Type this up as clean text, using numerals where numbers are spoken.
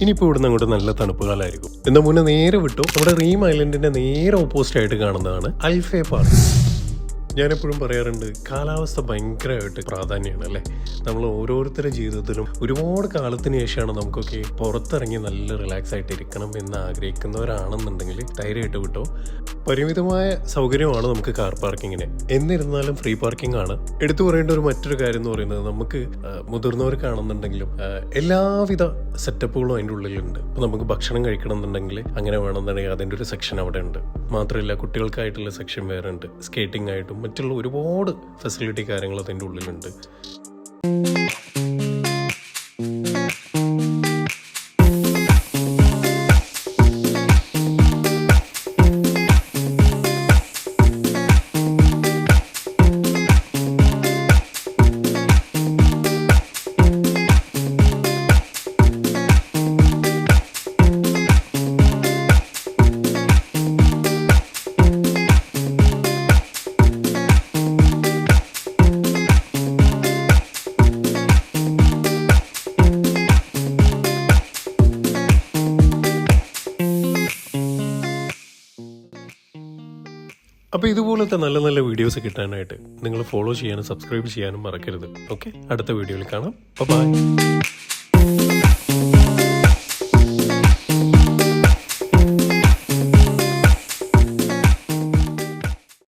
ഇനിയിപ്പോൾ ഇവിടുന്ന് അങ്ങോട്ട് നല്ല തണുപ്പ് കാലമായിരിക്കും. എന്നാൽ മുന്നേ നേരെ വിട്ടു നമ്മുടെ റീം ഐലൻഡിന്റെ നേരെ ഓപ്പോസിറ്റ് ആയിട്ട് കാണുന്നതാണ് അൽഫേ പാർക്ക്. ഞാനെപ്പോഴും പറയാറുണ്ട്, കാലാവസ്ഥ ഭയങ്കരമായിട്ട് പ്രാധാന്യമാണ് അല്ലേ. നമ്മൾ ഓരോരുത്തരുടെ ജീവിതത്തിലും ഒരുപാട് കാലത്തിന് ശേഷമാണ് നമുക്കൊക്കെ പുറത്തിറങ്ങി നല്ല റിലാക്സ് ആയിട്ട് ഇരിക്കണം എന്ന് ആഗ്രഹിക്കുന്നവരാണെന്നുണ്ടെങ്കിൽ ധൈര്യമായിട്ട് വിട്ടോ. പരിമിതമായ സൗകര്യമാണ് നമുക്ക് കാർ പാർക്കിങ്ങിന്, എന്നിരുന്നാലും ഫ്രീ പാർക്കിംഗ് ആണ്. എടുത്തു പറയേണ്ട മറ്റൊരു കാര്യം എന്ന് പറയുന്നത്, നമുക്ക് മുതിർന്നവർക്കാണെന്നുണ്ടെങ്കിലും എല്ലാവിധ സെറ്റപ്പുകളും അതിൻ്റെ ഉള്ളിലുണ്ട്. അപ്പോൾ നമുക്ക് ഭക്ഷണം കഴിക്കണം എന്നുണ്ടെങ്കിൽ അങ്ങനെ വേണമെന്നുണ്ടെങ്കിൽ അതിൻ്റെ ഒരു സെക്ഷൻ അവിടെ ഉണ്ട്. മാത്രമല്ല കുട്ടികൾക്കായിട്ടുള്ള സെക്ഷൻ വേറെ ഉണ്ട്. സ്കേറ്റിംഗ് ആയിട്ടും മറ്റുള്ള ഒരുപാട് ഫെസിലിറ്റി കാര്യങ്ങൾ അതിൻ്റെ ഉള്ളിലുണ്ട്. അപ്പോൾ ഇതുപോലത്തെ നല്ല നല്ല വീഡിയോസ് കിട്ടാനായിട്ട് നിങ്ങൾ ഫോളോ ചെയ്യാനും സബ്സ്ക്രൈബ് ചെയ്യാനും മറക്കരുത്. ഓക്കെ, അടുത്ത വീഡിയോയിൽ കാണാം. ബൈ.